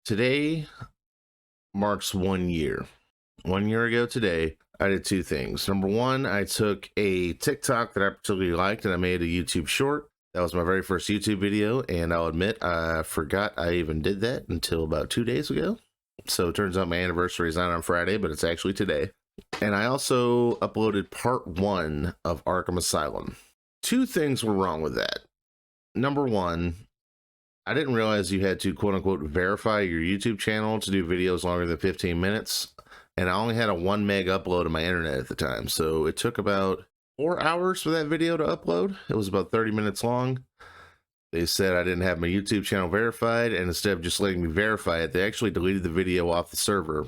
Today marks 1 year. 1 year ago today, I did two things. Number one, I took a TikTok that I particularly liked and I made a YouTube short. That was my very first YouTube video, and I'll admit I forgot I even did that until about 2 days ago. So it turns out my anniversary is not on Friday, but it's actually today. And I also uploaded part one of Arkham Asylum. Two things were wrong with that. Number one, I didn't realize you had to quote unquote verify your YouTube channel to do videos longer than 15 minutes. And I only had a 1 meg upload of my internet at the time. So it took about 4 hours for that video to upload. It was about 30 minutes long. They said I didn't have my YouTube channel verified, and instead of just letting me verify it, they actually deleted the video off the server.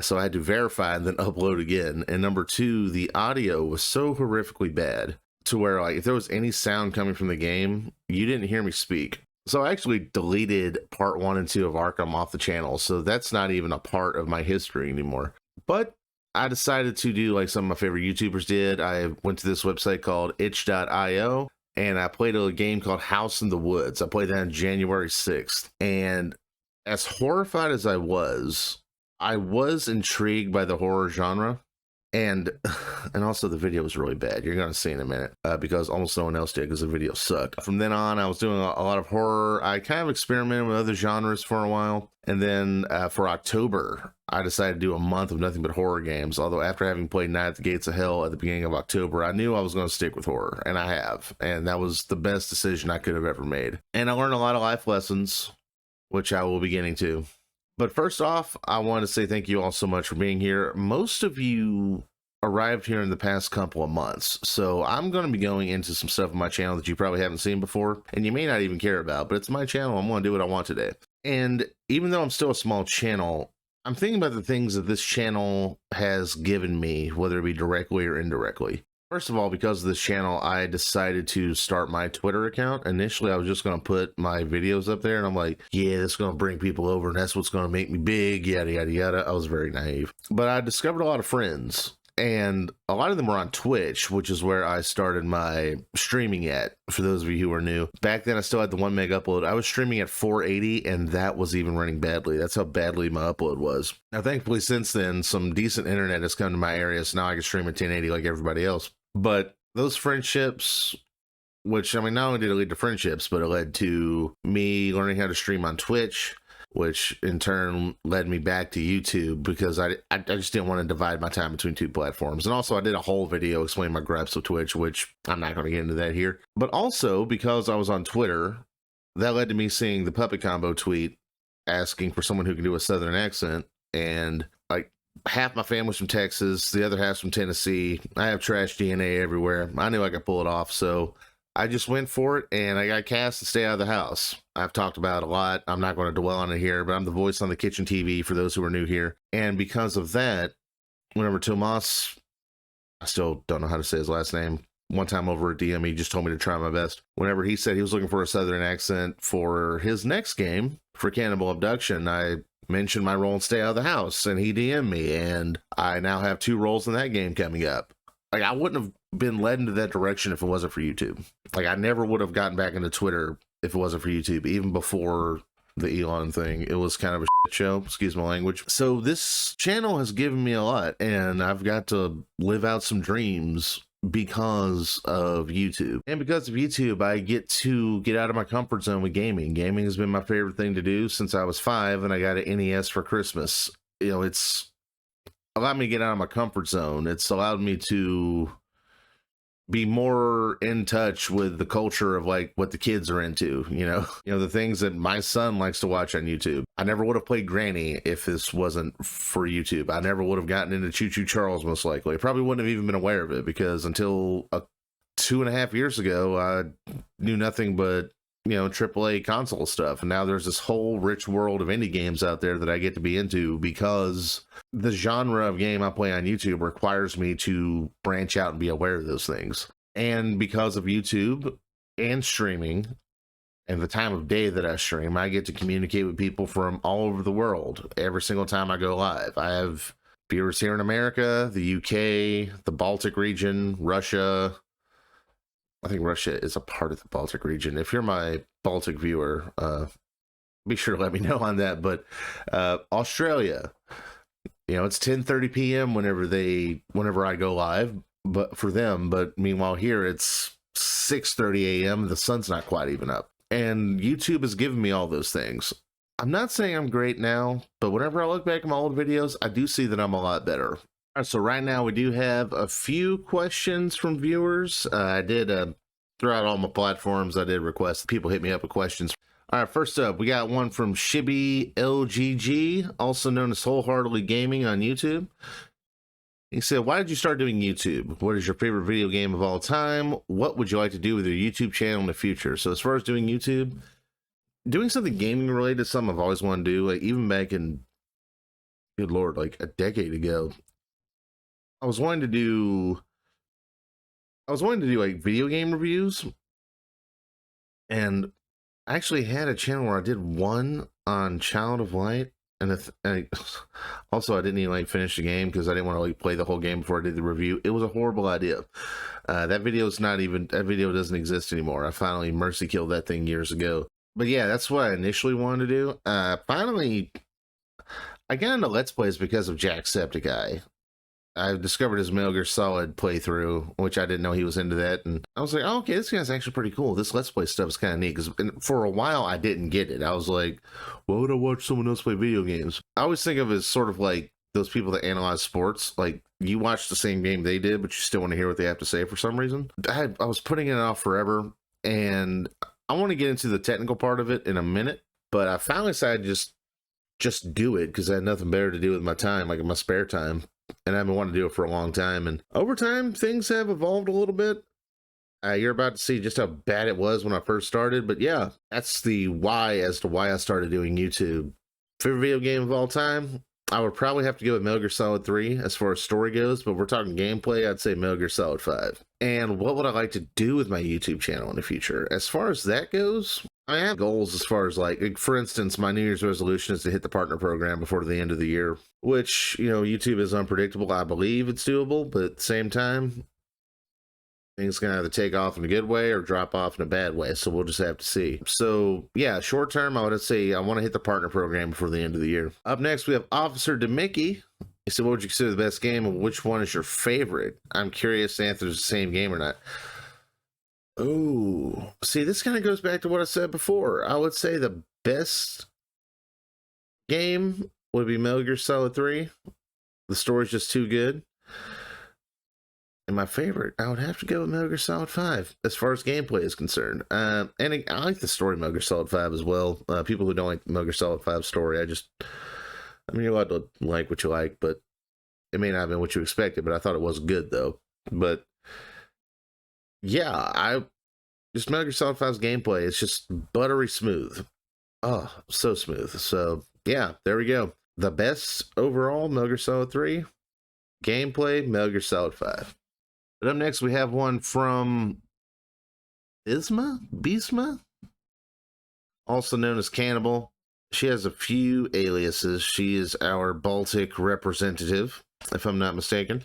So I had to verify and then upload again. And number two, the audio was so horrifically bad to where, like, if there was any sound coming from the game, you didn't hear me speak. So I actually deleted part 1 and 2 of Arkham off the channel. So that's not even a part of my history anymore. But I decided to do like some of my favorite YouTubers did. I went to this website called itch.io and I played a game called House in the Woods. I played that on January 6th. And as horrified as I was intrigued by the horror genre. And also the video was really bad. You're going to see in a minute because almost no one else did because the video sucked. From then on, I was doing a lot of horror. I kind of experimented with other genres for a while. And then for October, I decided to do a month of nothing but horror games. Although after having played Night at the Gates of Hell at the beginning of October, I knew I was going to stick with horror. And I have. And that was the best decision I could have ever made. And I learned a lot of life lessons, which I will be getting to. But first off, I want to say thank you all so much for being here. Most of you arrived here in the past couple of months, so I'm going to be going into some stuff on my channel that you probably haven't seen before, and you may not even care about, but it's my channel. I'm going to do what I want today. And even though I'm still a small channel, I'm thinking about the things that this channel has given me, whether it be directly or indirectly. First of all, because of this channel, I decided to start my Twitter account. Initially, I was just going to put my videos up there, and I'm like, yeah, this is going to bring people over, and that's what's going to make me big, yada, yada, yada. I was very naive. But I discovered a lot of friends, and a lot of them were on Twitch, which is where I started my streaming at, for those of you who are new. Back then, I still had the 1 meg upload. I was streaming at 480, and that was even running badly. That's how badly my upload was. Now, thankfully, since then, some decent internet has come to my area, so now I can stream at 1080 like everybody else. But those friendships, which, I mean, not only did it lead to friendships, but it led to me learning how to stream on Twitch, which in turn led me back to YouTube because I just didn't want to divide my time between two platforms. And also I did a whole video explaining my gripes with Twitch, which I'm not going to get into that here. But also because I was on Twitter, that led to me seeing the Puppet Combo tweet asking for someone who can do a Southern accent. And like, half my family's from Texas, the other half's from Tennessee. I have trash DNA everywhere. I knew I could pull it off, so I just went for it, and I got cast to Stay Out of the House. I've talked about it a lot. I'm not going to dwell on it here, but I'm the voice on the kitchen TV for those who are new here. And because of that, whenever Tomas, I still don't know how to say his last name, one time over at DM, he just told me to try my best. Whenever he said he was looking for a Southern accent for his next game, for Cannibal Abduction, I mentioned my role in Stay Out of the House, and he DM'd me, and I now have 2 roles in that game coming up. Like, I wouldn't have been led into that direction if it wasn't for YouTube. Like, I never would have gotten back into Twitter if it wasn't for YouTube, even before the Elon thing. It was kind of a shit show, excuse my language. So this channel has given me a lot, and I've got to live out some dreams because of YouTube. And because of YouTube, I get to get out of my comfort zone with gaming. Gaming has been my favorite thing to do since I was 5, and I got an NES for Christmas. You know, it's allowed me to get out of my comfort zone. It's allowed me to be more in touch with the culture of like what the kids are into, you know, the things that my son likes to watch on YouTube. I never would have played Granny if this wasn't for YouTube. I never would have gotten into Choo Choo Charles, most likely. I probably wouldn't have even been aware of it because until 2.5 years ago, I knew nothing but, AAA console stuff. And now there's this whole rich world of indie games out there that I get to be into because the genre of game I play on YouTube requires me to branch out and be aware of those things. And because of YouTube and streaming and the time of day that I stream, I get to communicate with people from all over the world every single time I go live. I have viewers here in America, the UK, the Baltic region, Russia. I think Russia is a part of the Baltic region. If you're my Baltic viewer, be sure to let me know on that. But Australia, it's 10:30 p.m. whenever I go live, but for them. But meanwhile here it's 6:30 a.m. The sun's not quite even up, and YouTube has given me all those things. I'm not saying I'm great now, but whenever I look back at my old videos, I do see that I'm a lot better. All right, so right now we do have a few questions from viewers. I did throughout all my platforms, I did request people hit me up with questions. All right, first up, we got one from Shibby LGG, also known as Wholeheartedly Gaming on YouTube. He said, why did you start doing YouTube? What is your favorite video game of all time? What would you like to do with your YouTube channel in the future? So as far as doing YouTube, doing something gaming related is something I've always wanted to do. Like even back in, good Lord, like a decade ago, I was wanting to do like video game reviews, and I actually had a channel where I did one on Child of Light, and also I didn't even like finish the game because I didn't want to like play the whole game before I did the review. It was a horrible idea. That video doesn't exist anymore. I finally mercy killed that thing years ago. But yeah, that's what I initially wanted to do. Finally, I got into Let's Plays because of Jacksepticeye. I discovered his Metal Gear Solid playthrough, which I didn't know he was into that, and I was like, oh, okay, this guy's actually pretty cool. This Let's Play stuff is kind of neat, because for a while I didn't get it. I was like, why would I watch someone else play video games? I always think of it as sort of like those people that analyze sports. Like, you watch the same game they did, but you still want to hear what they have to say for some reason. I was putting it off forever, and I want to get into the technical part of it in a minute, but I finally decided to just do it, because I had nothing better to do with my time, like in my spare time. And I've been wanting to do it for a long time. And over time, things have evolved a little bit. You're about to see just how bad it was when I first started. But yeah, that's the why as to why I started doing YouTube. Favorite video game of all time? I would probably have to go with Metal Gear Solid 3 as far as story goes. But we're talking gameplay, I'd say Metal Gear Solid 5. And what would I like to do with my YouTube channel in the future? As far as that goes, I have goals as far as like, for instance, my New Year's resolution is to hit the partner program before the end of the year, which, YouTube is unpredictable. I believe it's doable, but at the same time, things can either take off in a good way or drop off in a bad way. So we'll just have to see. So yeah, short term, I would say I want to hit the partner program before the end of the year. Up next, we have Officer DeMickey. He said, what would you consider the best game and which one is your favorite? I'm curious to answer the same game or not. Oh, see, this kind of goes back to what I said before. I would say the best game would be Metal Gear Solid 3. The story's just too good. And my favorite, I would have to go with Metal Gear Solid 5 as far as gameplay is concerned. And I like the story of Metal Gear Solid 5 as well. People who don't like Metal Gear Solid 5 story, I mean, you're allowed to like what you like, but it may not have been what you expected, but I thought it was good though. But yeah, just Metal Gear Solid 5's gameplay, it's just buttery smooth. Oh, so smooth. So yeah, there we go. The best overall, Metal Gear Solid 3. Gameplay, Metal Gear Solid 5. But up next, we have one from Bisma, also known as Cannibal. She has a few aliases. She is our Baltic representative, if I'm not mistaken.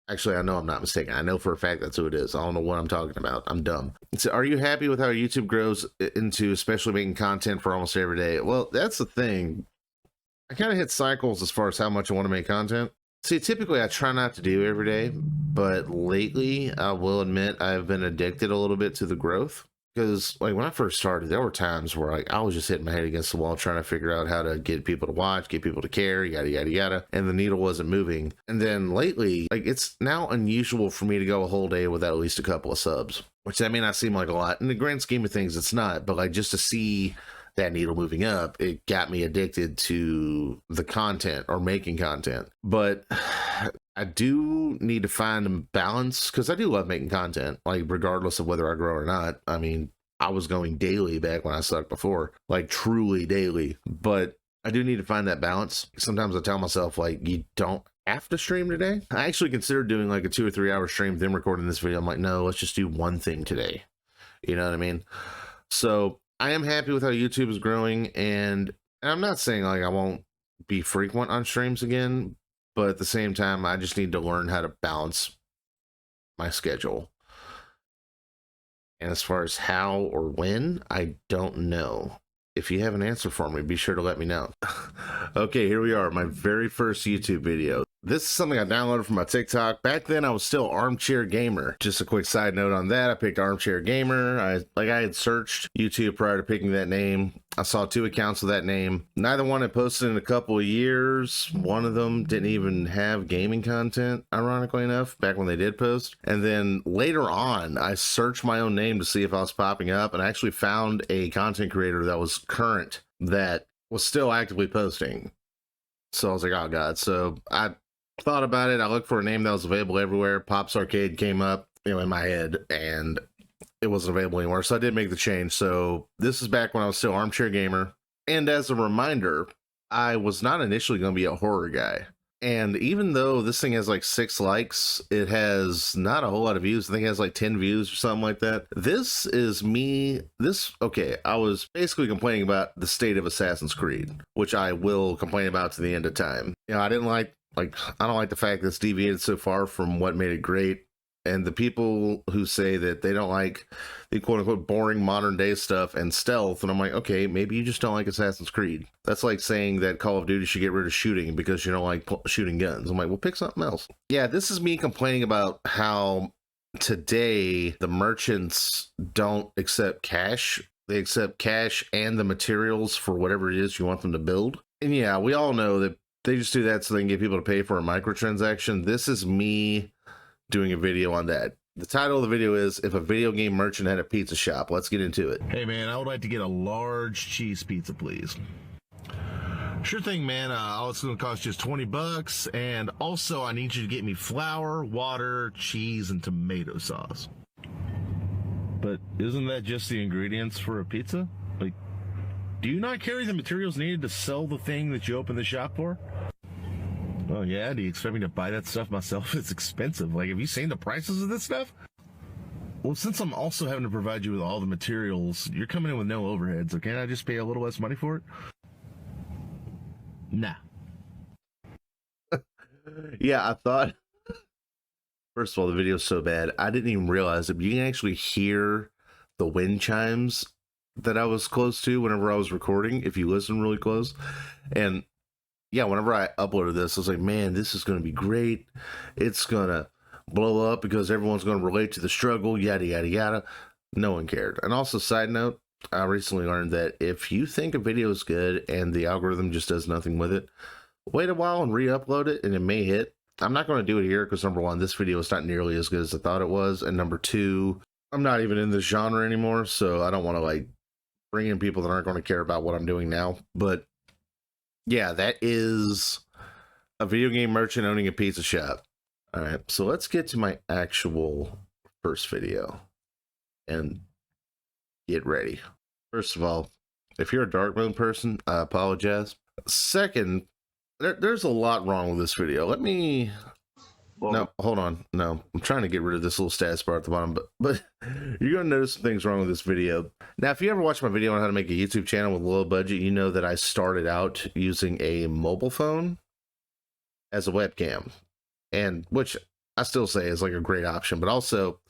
Actually, I know I'm not mistaken. I know for a fact that's who it is. I don't know what I'm talking about. I'm dumb. So, are you happy with how YouTube grows into especially making content for almost every day? Well, that's the thing. I kind of hit cycles as far as how much I want to make content. See, typically I try not to do every day, but lately I will admit I've been addicted a little bit to the growth. Because like when I first started, there were times where like I was just hitting my head against the wall trying to figure out how to get people to watch, get people to care, yada yada yada, and the needle wasn't moving. And then lately, like it's now unusual for me to go a whole day without at least a couple of subs, which that may not seem like a lot. In the grand scheme of things, it's not. But like just to see that needle moving up, it got me addicted to the content or making content. But I do need to find a balance because I do love making content, like regardless of whether I grow or not. I mean, I was going daily back when I sucked before, like truly daily, but I do need to find that balance. Sometimes I tell myself like, you don't have to stream today. I actually considered doing like a 2 or 3 hour stream, then recording this video. I'm like, no, let's just do one thing today. You know what I mean? So I am happy with how YouTube is growing, and I'm not saying like I won't be frequent on streams again, but at the same time, I just need to learn how to balance my schedule. And as far as how or when, I don't know. if you have an answer for me, be sure to let me know. Okay, here we are, my very first YouTube video. This is something I downloaded from my TikTok. Back then, I was still Armchair Gamer. Just a quick side note on that, I picked Armchair Gamer. I had searched YouTube prior to picking that name. I saw 2 accounts with that name. Neither one had posted in a couple of years. One of them didn't even have gaming content, ironically enough, back when they did post. And then later on, I searched my own name to see if I was popping up, and I actually found a content creator that was current that was still actively posting. So I was like, oh god. So I thought about it. I looked for a name that was available everywhere. Pops Arcade came up, in my head, and it wasn't available anymore. So I did make the change. So this is back when I was still Armchair Gamer. And as a reminder, I was not initially going to be a horror guy. And even though this thing has like 6 likes, it has not a whole lot of views. I think it has like 10 views or something like that. This is me. Okay, I was basically complaining about the state of Assassin's Creed, which I will complain about to the end of time. I didn't like I don't like the fact that it's deviated so far from what made it great. And the people who say that they don't like the quote-unquote boring modern day stuff and stealth, and I'm like, okay, maybe you just don't like Assassin's Creed. That's like saying that Call of Duty should get rid of shooting because you don't like shooting guns. I'm like, well, pick something else. Yeah, this is me complaining about how today the merchants don't accept cash. They accept cash and the materials for whatever it is you want them to build. And yeah, we all know that they just do that so they can get people to pay for a microtransaction. This is me doing a video on that. The title of the video is If a Video Game Merchant Had a Pizza Shop. Let's get into it. Hey man, I would like to get a large cheese pizza, please. Sure thing, man. It's going to cost just 20 bucks. And also I need you to get me flour, water, cheese, and tomato sauce. But isn't that just the ingredients for a pizza? Like, do you not carry the materials needed to sell the thing that you open the shop for? Oh yeah, do you expect me to buy that stuff myself? It's expensive. Like, have you seen the prices of this stuff? Well, since I'm also having to provide you with all the materials, you're coming in with no overhead, so can't I just pay a little less money for it? Nah. Yeah, I thought... First of all, the video's so bad, I didn't even realize it, but you can actually hear the wind chimes that I was close to whenever I was recording, if you listen really close. And yeah, whenever I uploaded this, I was like, man, this is going to be great. It's going to blow up because everyone's going to relate to the struggle, yada, yada, yada. No one cared. And also, side note, I recently learned that if you think a video is good and the algorithm just does nothing with it, wait a while and re-upload it and it may hit. I'm not going to do it here because, number one, this video is not nearly as good as I thought it was. And number two, I'm not even in this genre anymore, so I don't want to, like, bring in people that aren't going to care about what I'm doing now. But yeah, that is a video game merchant owning a pizza shop. All right, so let's get to my actual first video and get ready. First of all, if you're a dark mode person, I apologize. Second, there's a lot wrong with this video. Let me... No, hold on. No, I'm trying to get rid of this little status bar at the bottom, but you're going to notice some things wrong with this video. Now, if you ever watch my video on how to make a YouTube channel with low budget, you know that I started out using a mobile phone as a webcam, and which I still say is like a great option, but also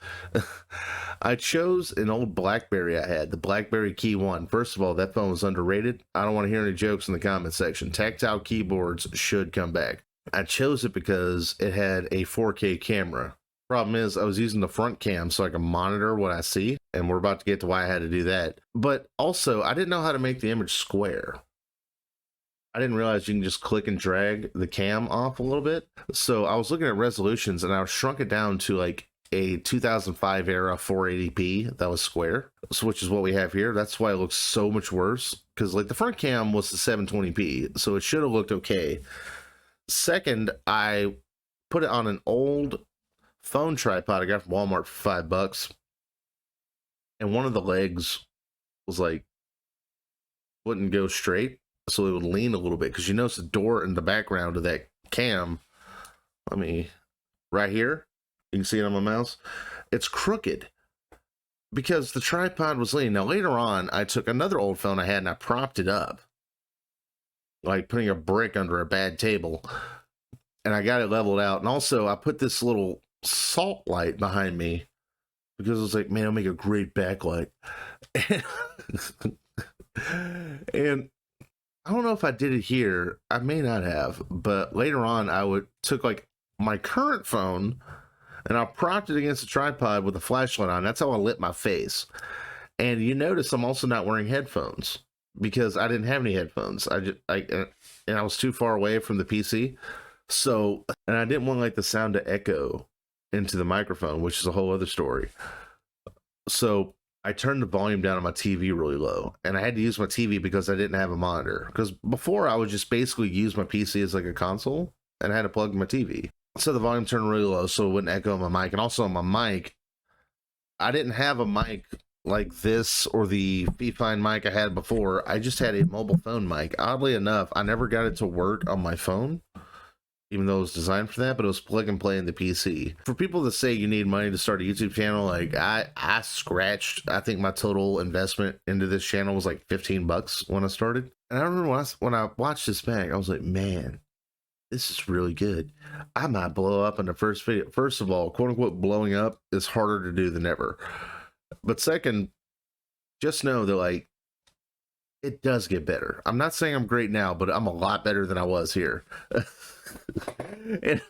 I chose an old BlackBerry I had, the BlackBerry Key 1. First of all, that phone was underrated. I don't want to hear any jokes in the comment section. Tactile keyboards should come back. I chose it because it had a 4K camera. Problem is, I was using the front cam so I can monitor what I see, and we're about to get to why I had to do that. But also, I didn't know how to make the image square. I didn't realize you can just click and drag the cam off a little bit. So I was looking at resolutions, and I shrunk it down to like a 2005 era 480p that was square, so which is what we have here. That's why it looks so much worse, because like the front cam was the 720p, so it should have looked okay. Second, I put it on an old phone tripod I got from Walmart for $5, and one of the legs was like, wouldn't go straight, so it would lean a little bit, because you notice the door in the background of that cam, right here, you can see it on my mouse, it's crooked, because the tripod was leaning. Now later on, I took another old phone I had and I propped it up, like putting a brick under a bad table, and I got it leveled out. And also I put this little salt light behind me because I was like, man, it'll make a great backlight. And I don't know if I did it here. I may not have, but later on I took like my current phone and I propped it against a tripod with a flashlight on. That's how I lit my face. And you notice I'm also not wearing headphones because I didn't have any headphones. And I was too far away from the PC. So, and I didn't want like the sound to echo into the microphone, which is a whole other story. So I turned the volume down on my TV really low, and I had to use my TV because I didn't have a monitor. Because before I would just basically use my PC as like a console, and I had to plug my TV. So the volume turned really low so it wouldn't echo on my mic. And also on my mic, I didn't have a mic like this or the Fifine mic I had before. I just had a mobile phone mic. Oddly enough, I never got it to work on my phone, even though it was designed for that, but it was plug and play in the PC. For people that say you need money to start a YouTube channel, like I scratched, I think my total investment into this channel was like $15 when I started. And I remember when I watched this back, I was like, man, this is really good. I might blow up in the first video. First of all, quote unquote, blowing up is harder to do than ever. But second, just know that like, it does get better. I'm not saying I'm great now, but I'm a lot better than I was here. And,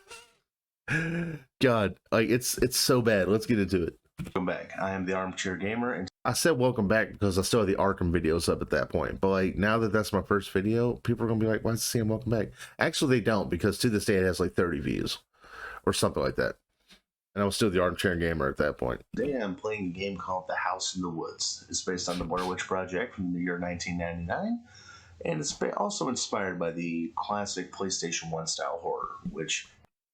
God, like it's so bad. Let's get into it. Welcome back. I am the Armchair Gamer, and I said welcome back because I still had the Arkham videos up at that point. But like now that that's my first video, people are gonna be like, "Why does it say I'm welcome back?" Actually, they don't, because to this day it has like 30 views or something like that. And I was still the Armchair Gamer at that point. Today I'm playing a game called The House in the Woods. It's based on the Blair Witch Project from the year 1999, and it's also inspired by the classic PlayStation 1 style horror, which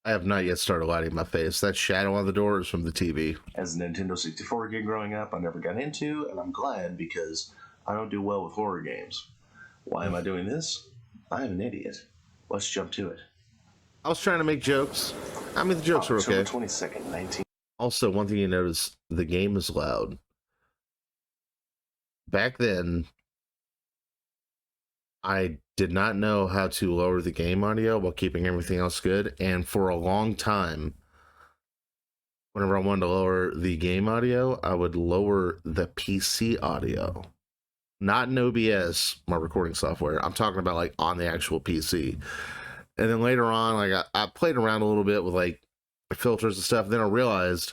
I have not yet started lighting my face. That shadow on the door is from the TV. As a Nintendo 64 kid growing up, I never got into, and I'm glad because I don't do well with horror games. Why am I doing this? I'm an idiot. Let's jump to it. I was trying to make jokes. I mean, the jokes were okay. October 22nd, 19... Also, one thing you notice, the game is loud. Back then, I did not know how to lower the game audio while keeping everything else good. And for a long time, whenever I wanted to lower the game audio, I would lower the PC audio. Not in OBS, my recording software. I'm talking about like on the actual PC. And then later on, like I played around a little bit with like filters and stuff. Then I realized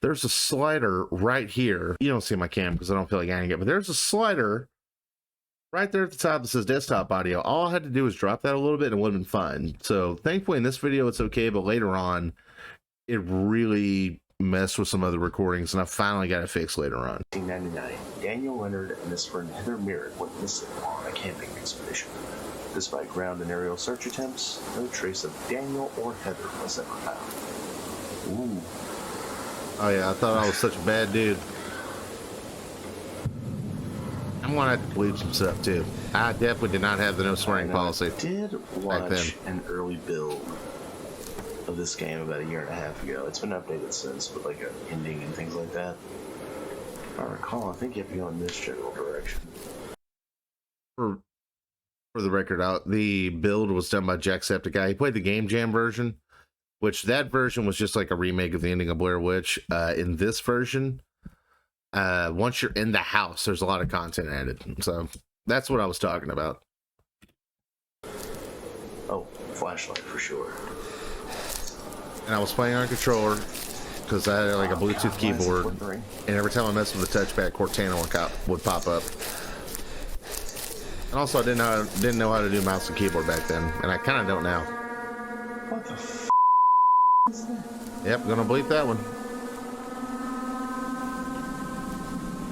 there's a slider right here. You don't see my cam because I don't feel like adding it, but there's a slider right there at the top that says desktop audio. All I had to do was drop that a little bit and it would have been fine. So thankfully in this video it's okay, but later on it really messed with some other recordings and I finally got it fixed later on. 1999, Daniel Leonard and his friend Heather Merritt went missing on a camping expedition. Despite ground and aerial search attempts, no trace of Daniel or Heather was ever found. Ooh. Oh yeah, I thought I was such a bad dude. I'm gonna have to bleep some stuff too. I definitely did not have the no swearing policy. I did watch an early build of this game about a year and a half ago. It's been updated since with like an ending and things like that. If I recall, I think you have to go in this general direction. For the record, the build was done by Jacksepticeye. He played the Game Jam version, which that version was just like a remake of the ending of Blair Witch. In this version, once you're in the house, there's a lot of content added. So that's what I was talking about. Oh, flashlight for sure. And I was playing on a controller because I had like a Bluetooth keyboard, and every time I messed with the touchpad, Cortana would pop up. And also, I didn't know how to do mouse and keyboard back then, and I kind of don't now. What the f*** is that? Yep, gonna bleep that one.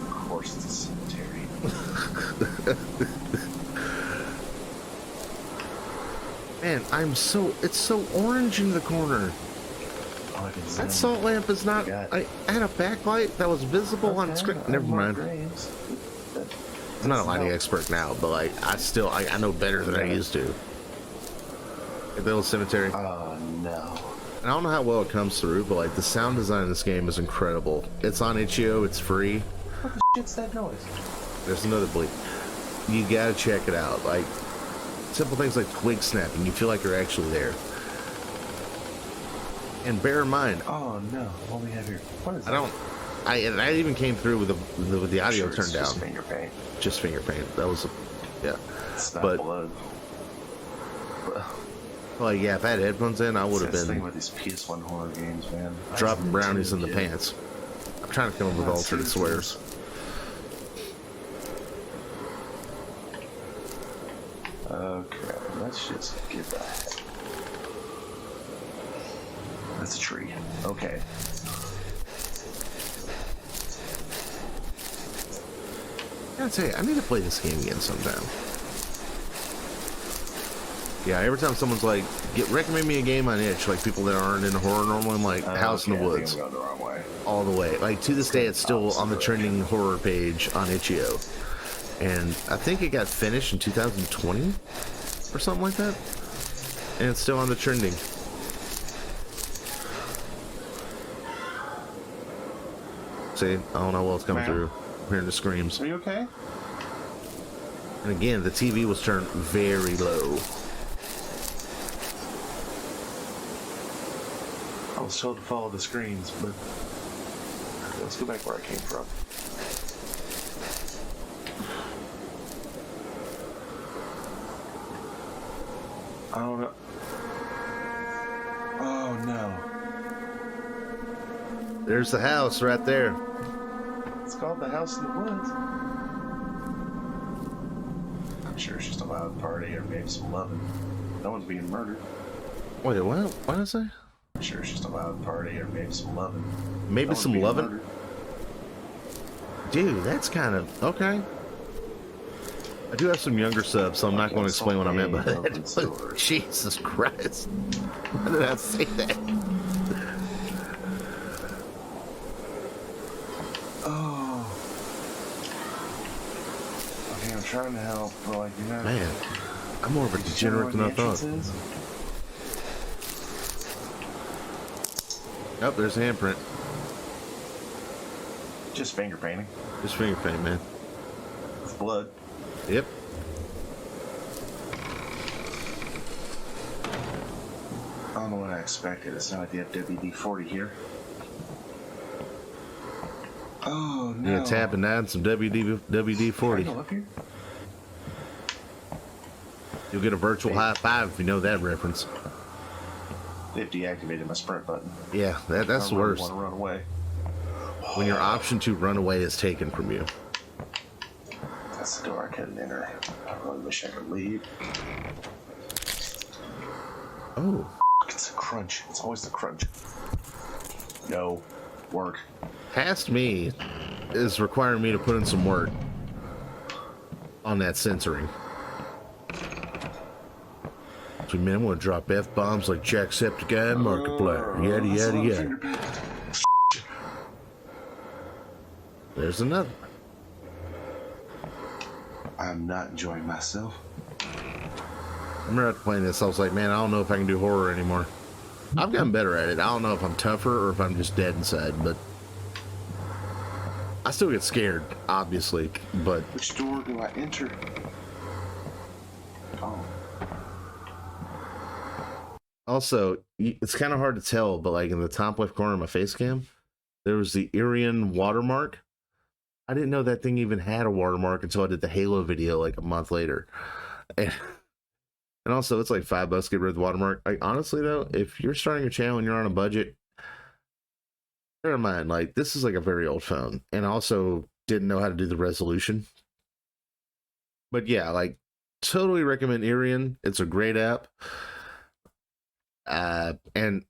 Of course, it's a cemetery. Man, it's so orange in the corner. Oh, That salt lamp is not. I had a backlight that was visible on screen. Never mind. I'm not a lighting expert now, but like I know better than I used to. The little cemetery. Oh no. And I don't know how well it comes through, but like the sound design in this game is incredible. It's on itch.io, it's free. What the shit's that noise? There's another bleep. You gotta check it out. Like simple things like twig snapping, you feel like you're actually there. And bear in mind, oh no, what do we have here? What is that? I even came through with the audio Sure, turned it's just down. finger paint. Just finger paint. That was, yeah. It's not But- blood. But Well, yeah, if I had headphones in, I would have that's the thing been with these PS1 horror games, man. I dropping was a brownies in the kid. pants. I'm trying to come up with Not alternate seriously. swears. Okay, let's just get that. That's a tree. Okay. I gotta tell you, I need to play this game again sometime. Yeah, every time someone's like, recommend me a game on itch, like people that aren't into horror normally, I'm like, House in the Okay, I think Woods. I'm going the wrong way. All the way. Like, to this day, it's still on the trending horror page on itch.io. And I think it got finished in 2020 or something like that. And it's still on the trending. See, I don't know what's coming Ma'am? through. I'm hearing the screams. Are you okay? And again, the TV was turned very low. I was told to follow the screens, but let's go back where I came from. I don't know. Oh no. There's the house right there. It's called the House in the Woods. I'm sure it's just a loud party or maybe some loving. No one's being murdered. Wait, what? What did I say? I'm sure it's just a loud party or maybe some loving. Maybe No one's some being loving? murdered. Dude, that's kind of okay. I do have some younger subs, so I'm not going to explain what I meant by that. Jesus Christ. Why did I say that? Oh. Okay, I'm trying to help, but like, you know. Man, I'm more of a Did you know degenerate than where I the thought. entrance is? Oh, there's a handprint. Just finger painting. Just finger paint, man. It's blood. Yep. I don't know what I expected. It's not like they have WD-40 here. Oh no. Yeah, tapping down some WD-40. Can I go up here? You'll get a virtual high five if you know that reference. They've deactivated my sprint button. Yeah, that's the I really worst. want to run away. When your option to run away is taken from you. That's the door I couldn't enter. I really wish I could leave. Oh, It's a crunch. It's always the crunch. No. Work. past me is requiring me to put in some work on that censoring. So, man, I'm going to drop F-bombs like Jacksepticeye and Markiplier. Yada, yada, yada. There's another. I'm not enjoying myself. I remember after playing this, I was like, man, I don't know if I can do horror anymore. I've gotten better at it. I don't know if I'm tougher or if I'm just dead inside, but I still get scared, obviously, but Which door do I enter? Oh. also, it's kind of hard to tell, but like in the top left corner of my face cam, there was the Irian watermark. I didn't know that thing even had a watermark until I did the Halo video like a month later. And also, it's like $5 to get rid of the watermark. Like, honestly, though, if you're starting a channel and you're on a budget, bear in mind, like, this is like a very old phone. And I also didn't know how to do the resolution. But yeah, like, totally recommend Irian. It's a great app. And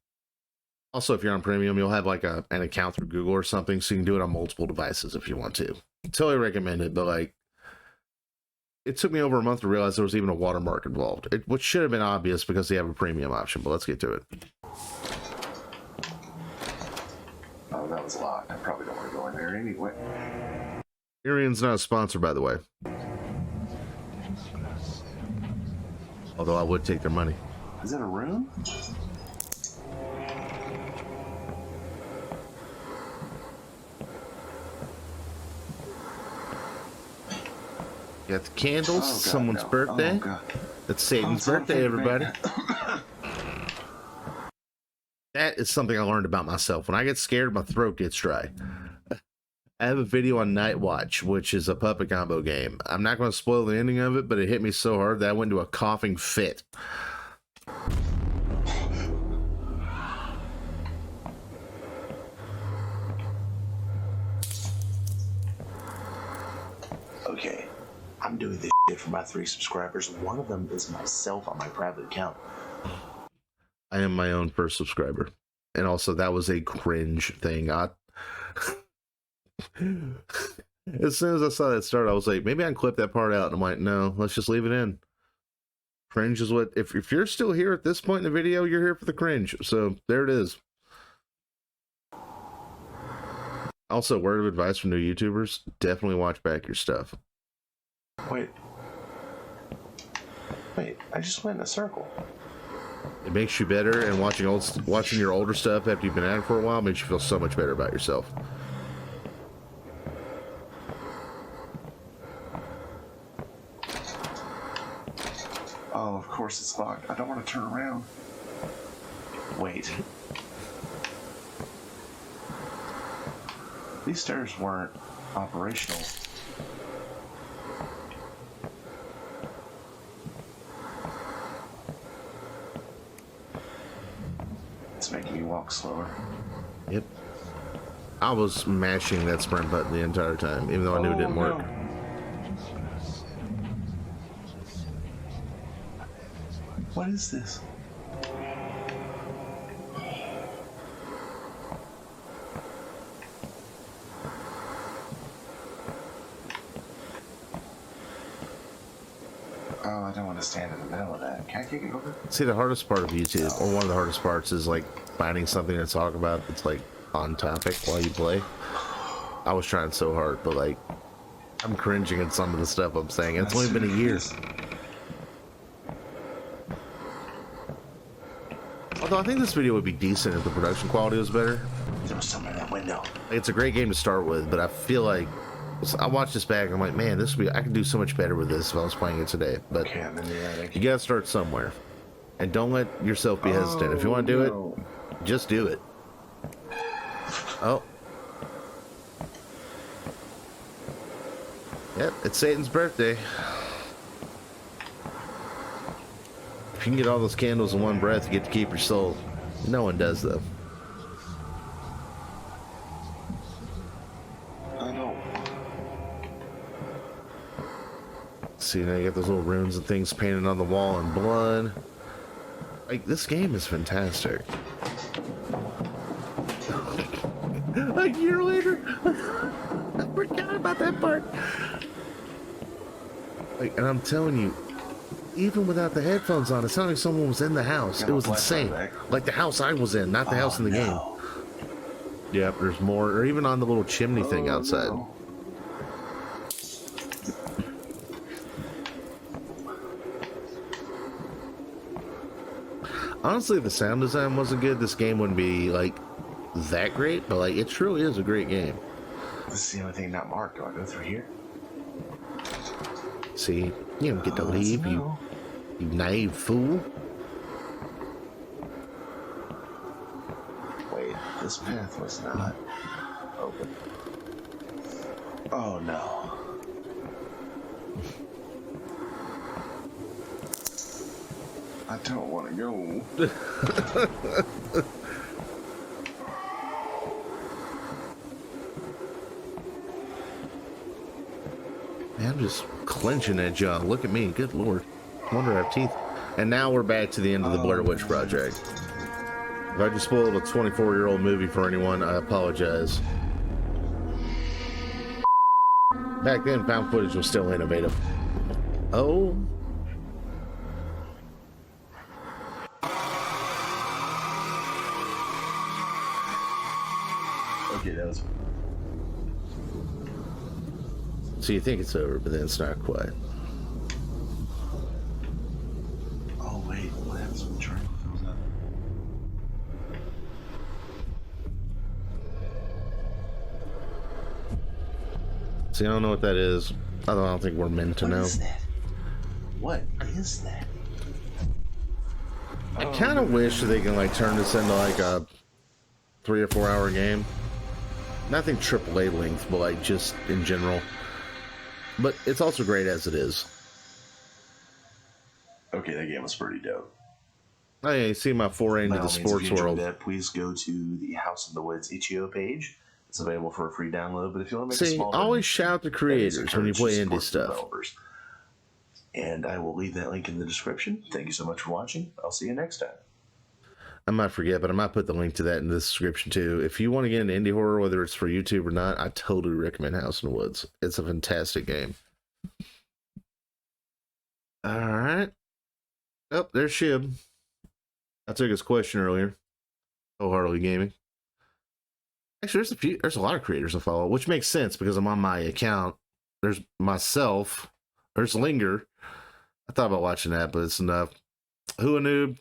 also, if you're on premium, you'll have like an account through Google or something, so you can do it on multiple devices if you want to. Totally recommend it, but like, it took me over a month to realize there was even a watermark involved, which should have been obvious because they have a premium option, but let's get to it. Oh, that was locked. I probably don't want to go in there anyway. Irian's not a sponsor, by the way. Although I would take their money. Is that a room? You got the candles, Oh, God, someone's no. birthday. Oh, God. It's Satan's Oh, birthday, something, everybody. man. That is something I learned about myself. When I get scared, my throat gets dry. I have a video on Night Watch, which is a puppet combo game. I'm not going to spoil the ending of it, but it hit me so hard that I went into a coughing fit. Okay, I'm doing this shit for my 3 subscribers. One of them is myself on my private account. I am my own first subscriber. And also, that was a cringe thing. As soon as I saw that start, I was like, maybe I can clip that part out. And I'm like, no, let's just leave it in. Cringe is what, if you're still here at this point in the video, you're here for the cringe. So there it is. Also, word of advice for new YouTubers, definitely watch back your stuff. Wait, I just went in a circle. It makes you better, and watching your older stuff after you've been at it for a while makes you feel so much better about yourself. Oh, of course it's locked. I don't want to turn around. Wait. These stairs weren't operational. It's making me walk slower. Yep. I was mashing that sprint button the entire time, even though I knew it didn't work. What is this? Oh, I don't want to stand in the middle of that. Can I kick it over? See, the hardest part of YouTube, or one of the hardest parts, is like finding something to talk about that's like on topic while you play. I was trying so hard, but like I'm cringing at some of the stuff I'm saying. It's only been a year. Although I think this video would be decent if the production quality was better. There was something in that window. It's a great game to start with, but I feel like I watched this back and I'm like, man, I could do so much better with this if I was playing it today. But you gotta start somewhere, and don't let yourself be hesitant. If you want to do it, just do it. Oh, yep, it's Satan's birthday. If you can get all those candles in one breath, you get to keep your soul. No one does, though. I know. See, now you got those little runes and things painted on the wall in blood. Like, this game is fantastic. A year later? I forgot about that part. Like, and I'm telling you, even without the headphones on, it sounded like someone was in the house. It was insane. Like the house I was in, not the house in the game. Yep, there's more. Or even on the little chimney thing outside. No. Honestly, if the sound design wasn't good, this game wouldn't be like that great. But like, it truly is a great game. This is the only thing not marked. Do I go through here? See, you don't get to leave, you naive fool. Wait, this path was not open. Oh no. I don't want to go. Man, I'm just clenching that jaw. Look at me. Good lord. Wonder I have teeth. And now we're back to the end of the Blair Witch Project. If I just spoiled a 24-year-old movie for anyone, I apologize. Back then, found footage was still innovative. Oh. Okay, that was. So you think it's over, but then it's not quite. Oh wait, what happens when the triangle fills up? See, I don't know what that is. Although I don't think we're meant to know. What is that? What is that? I kind of wish they can like turn this into like a 3 or 4 hour game. Nothing AAA length, but like just in general. But it's also great as it is. Okay, that game was pretty dope. Oh yeah, you see my foray into the sports world. That, please go to the House in the Woods itch.io page. It's available for a free download. But if you want to make a small always shout the creators when you play indie stuff. Developers. And I will leave that link in the description. Thank you so much for watching. I'll see you next time. I might forget, but I might put the link to that in the description too. If you want to get into indie horror, whether it's for YouTube or not, I totally recommend House in the Woods. It's a fantastic game. All right. Oh, there's Shib. I took his question earlier. Wholeheartedly Gaming. Actually, there's a lot of creators to follow, which makes sense because I'm on my account. There's myself. There's Linger. I thought about watching that, but it's enough. Who a Noob?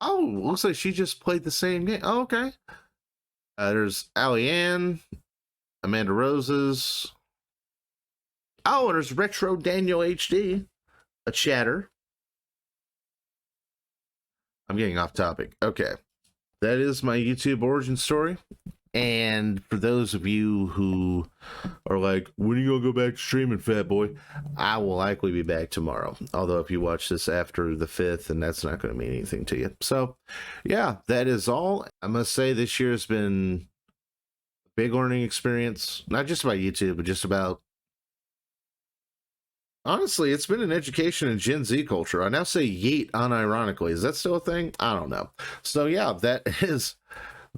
Oh, looks like she just played the same game. Oh, okay. There's Ali Ann, Amanda Roses. Oh, and there's Retro Daniel HD, a chatter. I'm getting off topic. Okay. That is my YouTube origin story. And for those of you who are like, when are you going to go back to streaming, fat boy? I will likely be back tomorrow. Although if you watch this after the 5th, then that's not going to mean anything to you. So, yeah, that is all. I must say this year has been a big learning experience. Not just about YouTube, but just about... Honestly, it's been an education in Gen Z culture. I now say yeet unironically. Is that still a thing? I don't know. So, yeah, that has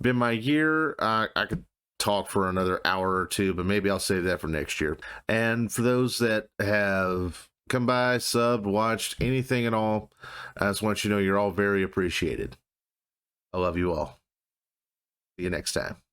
been my year. I could talk for another hour or two, but maybe I'll save that for next year. And for those that have come by, subbed, watched, anything at all, I just want you to know you're all very appreciated. I love you all. See you next time.